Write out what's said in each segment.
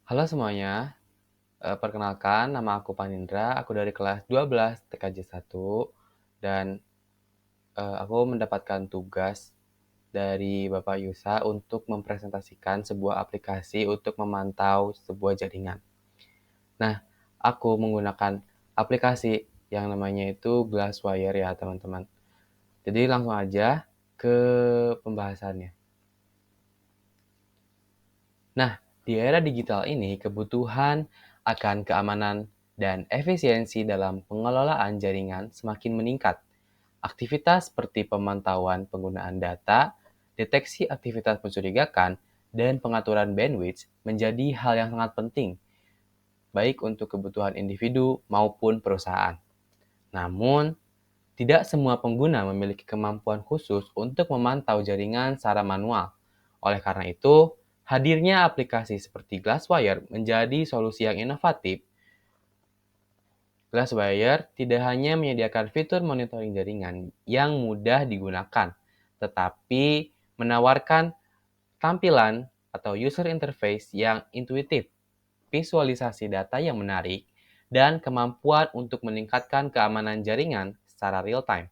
Halo semuanya, perkenalkan nama aku Panindra, aku dari kelas 12 TKJ 1 dan aku mendapatkan tugas dari Bapak Yusa untuk mempresentasikan sebuah aplikasi untuk memantau sebuah jaringan. Nah, aku menggunakan aplikasi yang namanya itu Glasswire ya teman-teman. Jadi langsung aja ke pembahasannya. Nah, di era digital ini kebutuhan akan keamanan dan efisiensi dalam pengelolaan jaringan semakin meningkat. Aktivitas seperti pemantauan penggunaan data, deteksi aktivitas mencurigakan, dan pengaturan bandwidth menjadi hal yang sangat penting, baik untuk kebutuhan individu maupun perusahaan. Namun, tidak semua pengguna memiliki kemampuan khusus untuk memantau jaringan secara manual. Oleh karena itu, hadirnya aplikasi seperti Glasswire menjadi solusi yang inovatif. Glasswire tidak hanya menyediakan fitur monitoring jaringan yang mudah digunakan, tetapi menawarkan tampilan atau user interface yang intuitif, visualisasi data yang menarik, dan kemampuan untuk meningkatkan keamanan jaringan secara real-time.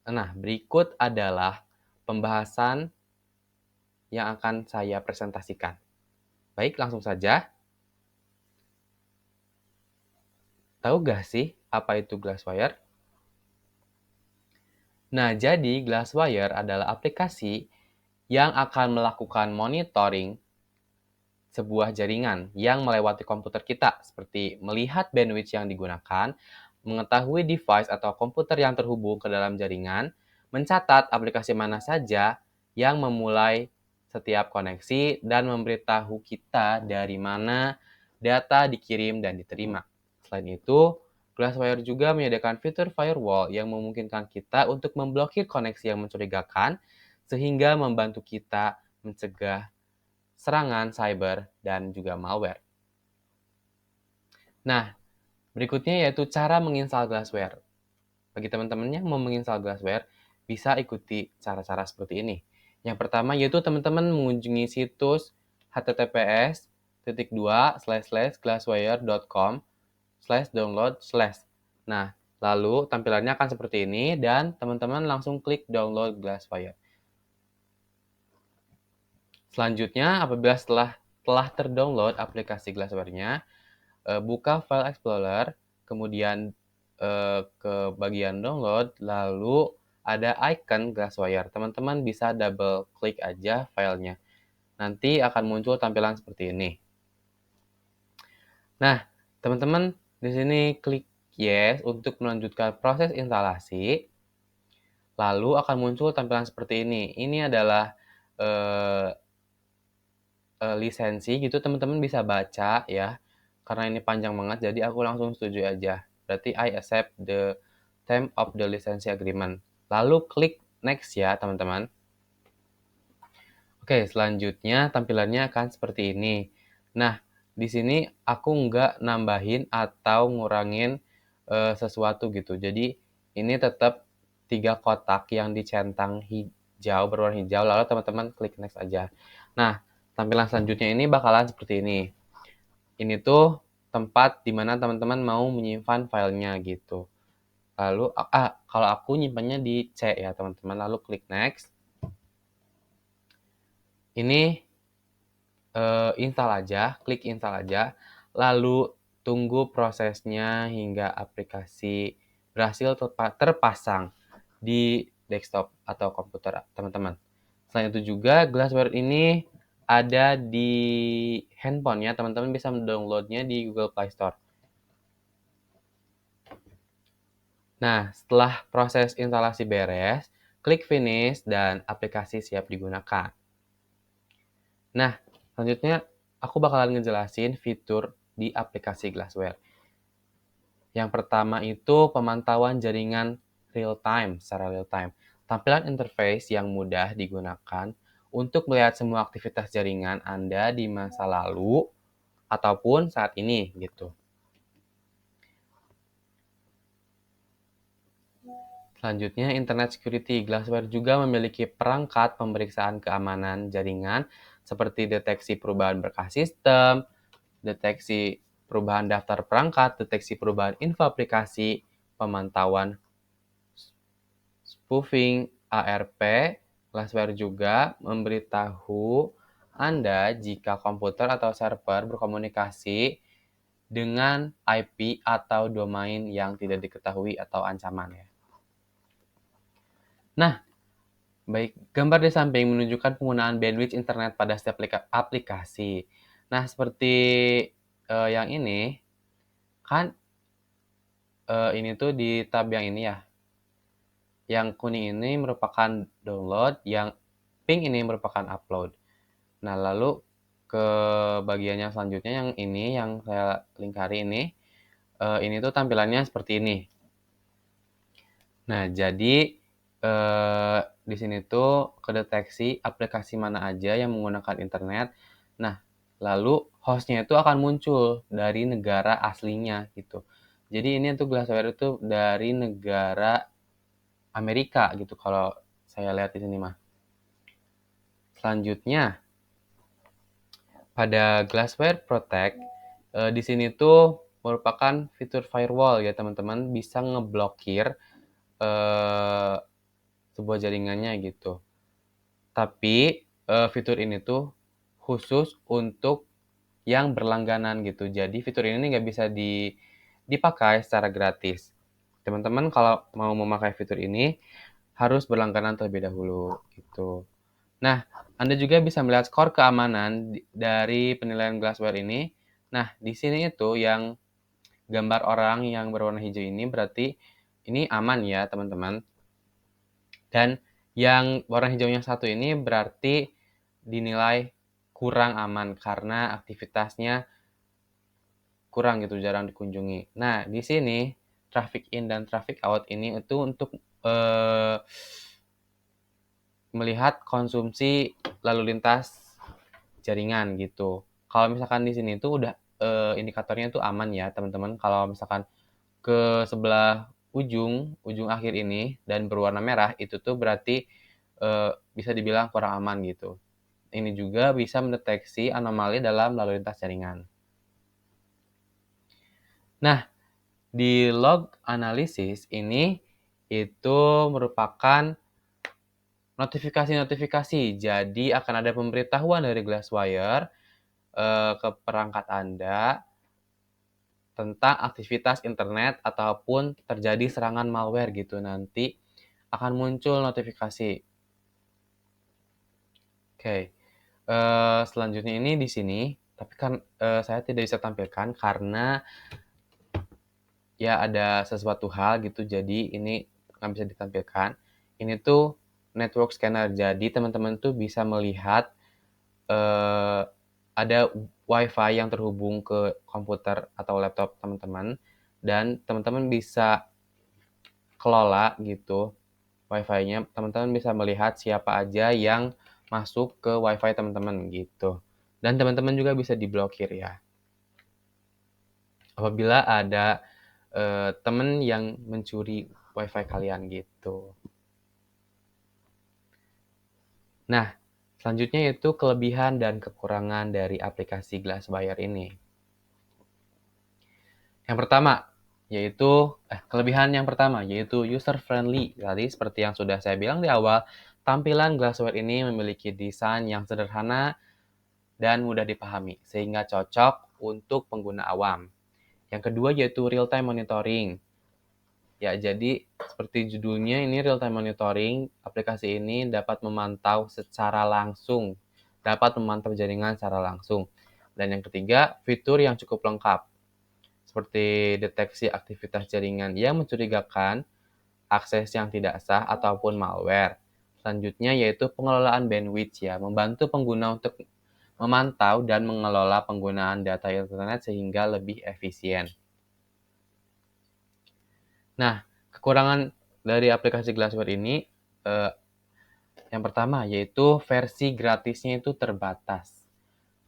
Nah, berikut adalah pembahasan yang akan saya presentasikan. Baik, langsung saja. Tahu gak sih apa itu Glasswire? Nah, jadi Glasswire adalah aplikasi yang akan melakukan monitoring sebuah jaringan yang melewati komputer kita, seperti melihat bandwidth yang digunakan, mengetahui device atau komputer yang terhubung ke dalam jaringan, mencatat aplikasi mana saja yang memulai setiap koneksi, dan memberitahu kita dari mana data dikirim dan diterima. Selain itu, Glasswire juga menyediakan fitur firewall yang memungkinkan kita untuk memblokir koneksi yang mencurigakan, sehingga membantu kita mencegah serangan cyber dan juga malware. Nah, berikutnya yaitu cara menginstal Glasswire. Bagi teman-teman yang mau menginstal Glasswire, bisa ikuti cara-cara seperti ini. Yang pertama yaitu teman-teman mengunjungi situs https://glasswire.com/download/. Nah, lalu tampilannya akan seperti ini dan teman-teman langsung klik download Glasswire. Selanjutnya, apabila telah terdownload aplikasi Glasswire-nya, buka File Explorer, kemudian ke bagian download, lalu ada icon Glasswire. Teman-teman bisa double klik aja filenya. Nanti akan muncul tampilan seperti ini. Nah, teman-teman di sini klik Yes untuk melanjutkan proses instalasi. Lalu akan muncul tampilan seperti ini. Ini adalah lisensi gitu, teman-teman bisa baca ya. Karena ini panjang banget, jadi aku langsung setuju aja. Berarti I accept the term of the license agreement. Lalu klik next ya, teman-teman. Oke, selanjutnya tampilannya akan seperti ini. Nah, di sini aku nggak nambahin atau ngurangin sesuatu gitu. Jadi, ini tetap 3 kotak yang dicentang hijau, berwarna hijau, lalu teman-teman klik next aja. Nah, tampilan selanjutnya ini bakalan seperti ini. Ini tuh tempat di mana teman-teman mau menyimpan filenya gitu. Lalu, kalau aku nyimpannya di C ya teman-teman, lalu klik next. Ini install aja, klik install aja, lalu tunggu prosesnya hingga aplikasi berhasil terpasang di desktop atau komputer teman-teman. Selain itu juga Glasswire ini ada di handphone ya, teman-teman bisa mendownloadnya di Google Play Store. Nah, setelah proses instalasi beres, klik finish dan aplikasi siap digunakan. Nah, selanjutnya aku bakalan ngejelasin fitur di aplikasi Glasswire. Yang pertama itu pemantauan jaringan secara real time. Tampilan interface yang mudah digunakan untuk melihat semua aktivitas jaringan Anda di masa lalu ataupun saat ini gitu. Selanjutnya, Internet Security. Glassware juga memiliki perangkat pemeriksaan keamanan jaringan seperti deteksi perubahan berkah sistem, deteksi perubahan daftar perangkat, deteksi perubahan info aplikasi, pemantauan spoofing ARP. Glassware juga memberitahu Anda jika komputer atau server berkomunikasi dengan IP atau domain yang tidak diketahui atau ancaman ya. Nah, baik, gambar di samping menunjukkan penggunaan bandwidth internet pada setiap aplikasi. Nah, seperti yang ini, kan ini tuh di tab yang ini ya. Yang kuning ini merupakan download, yang pink ini merupakan upload. Nah, lalu ke bagian yang selanjutnya yang ini, yang saya lingkari ini tuh tampilannya seperti ini. Nah, jadi di sini tuh kedeteksi aplikasi mana aja yang menggunakan internet. Nah, lalu hostnya itu akan muncul dari negara aslinya gitu. Jadi ini tuh Glassware itu dari negara Amerika gitu kalau saya lihat di sini mah. Selanjutnya, pada Glassware Protect, di sini tuh merupakan fitur firewall ya teman-teman, bisa ngeblokir sebuah jaringannya gitu. Tapi fitur ini tuh khusus untuk yang berlangganan gitu. Jadi fitur ini nggak bisa dipakai secara gratis. Teman-teman kalau mau memakai fitur ini harus berlangganan terlebih dahulu gitu. Nah, Anda juga bisa melihat skor keamanan dari penilaian Glassware ini. Nah, di sini itu yang gambar orang yang berwarna hijau ini berarti ini aman ya, teman-teman. Dan yang warna hijau yang satu ini berarti dinilai kurang aman karena aktivitasnya kurang gitu, jarang dikunjungi. Nah, di sini traffic in dan traffic out ini itu untuk melihat konsumsi lalu lintas jaringan gitu. Kalau misalkan di sini tuh udah indikatornya tuh aman ya, teman-teman. Kalau misalkan ke sebelah ujung akhir ini dan berwarna merah itu tuh berarti bisa dibilang kurang aman gitu. Ini juga bisa mendeteksi anomali dalam lalu lintas jaringan. Nah, di log analysis ini itu merupakan notifikasi-notifikasi. Jadi akan ada pemberitahuan dari Glasswire ke perangkat Anda tentang aktivitas internet ataupun terjadi serangan malware gitu. Nanti akan muncul notifikasi. Oke. Selanjutnya ini di sini, tapi kan saya tidak bisa tampilkan karena ya ada sesuatu hal gitu, jadi ini nggak bisa ditampilkan. Ini tuh network scanner, jadi teman-teman tuh bisa melihat ada WiFi yang terhubung ke komputer atau laptop teman-teman, dan teman-teman bisa kelola gitu WiFi-nya. Teman-teman bisa melihat siapa aja yang masuk ke WiFi teman-teman gitu. Dan teman-teman juga bisa diblokir ya. Apabila ada teman yang mencuri WiFi kalian gitu. Nah, selanjutnya itu kelebihan dan kekurangan dari aplikasi Glasswire ini. Yang pertama, yaitu kelebihan yang pertama yaitu user friendly. Tadi seperti yang sudah saya bilang di awal, tampilan Glasswire ini memiliki desain yang sederhana dan mudah dipahami sehingga cocok untuk pengguna awam. Yang kedua yaitu real time monitoring. Ya, jadi seperti judulnya ini real time monitoring, aplikasi ini dapat memantau secara langsung, dapat memantau jaringan secara langsung. Dan yang ketiga, fitur yang cukup lengkap, seperti deteksi aktivitas jaringan yang mencurigakan, akses yang tidak sah, ataupun malware. Selanjutnya yaitu pengelolaan bandwidth ya, membantu pengguna untuk memantau dan mengelola penggunaan data internet sehingga lebih efisien. Nah, kekurangan dari aplikasi Glassware ini yang pertama yaitu versi gratisnya itu terbatas.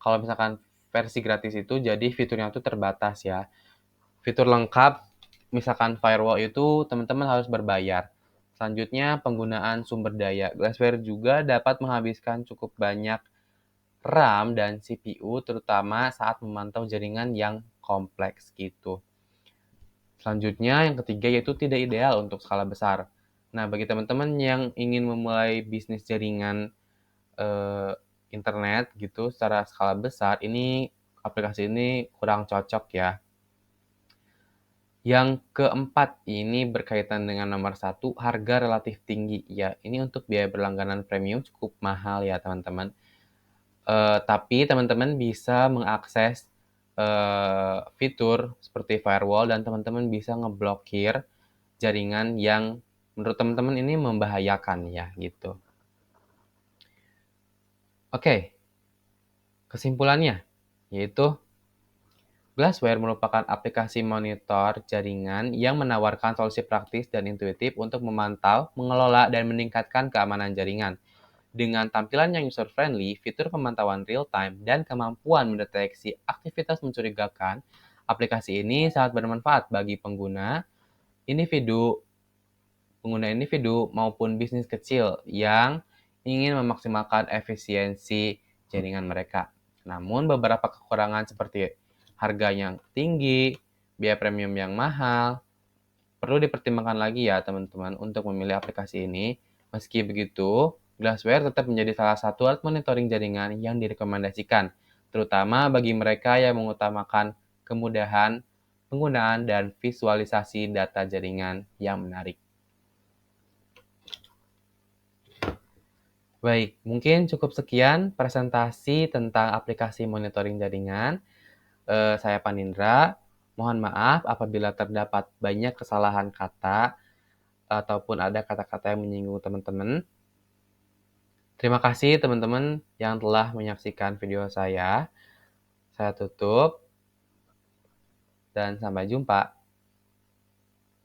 Kalau misalkan versi gratis itu jadi fiturnya itu terbatas ya. Fitur lengkap misalkan firewall itu teman-teman harus berbayar. Selanjutnya, penggunaan sumber daya. Glassware juga dapat menghabiskan cukup banyak RAM dan CPU, terutama saat memantau jaringan yang kompleks gitu. Selanjutnya, yang ketiga yaitu tidak ideal untuk skala besar. Nah, bagi teman-teman yang ingin memulai bisnis jaringan internet gitu secara skala besar, aplikasi ini kurang cocok ya. Yang keempat, ini berkaitan dengan nomor satu, harga relatif tinggi. Ya, ini untuk biaya berlangganan premium cukup mahal ya teman-teman. Tapi teman-teman bisa mengakses fitur seperti firewall dan teman-teman bisa ngeblokir jaringan yang menurut teman-teman ini membahayakan ya gitu. Oke, kesimpulannya yaitu Glassware merupakan aplikasi monitor jaringan yang menawarkan solusi praktis dan intuitif untuk memantau, mengelola, dan meningkatkan keamanan jaringan. Dengan tampilan yang user-friendly, fitur pemantauan real-time, dan kemampuan mendeteksi aktivitas mencurigakan, aplikasi ini sangat bermanfaat bagi individu, pengguna individu maupun bisnis kecil yang ingin memaksimalkan efisiensi jaringan mereka. Namun, beberapa kekurangan seperti harga yang tinggi, biaya premium yang mahal, perlu dipertimbangkan lagi ya teman-teman untuk memilih aplikasi ini. Meski begitu, Glassware tetap menjadi salah satu alat monitoring jaringan yang direkomendasikan, terutama bagi mereka yang mengutamakan kemudahan penggunaan dan visualisasi data jaringan yang menarik. Baik, mungkin cukup sekian presentasi tentang aplikasi monitoring jaringan. Saya Panindra. Mohon maaf apabila terdapat banyak kesalahan kata ataupun ada kata-kata yang menyinggung teman-teman. Terima kasih teman-teman yang telah menyaksikan video saya. Saya tutup dan sampai jumpa.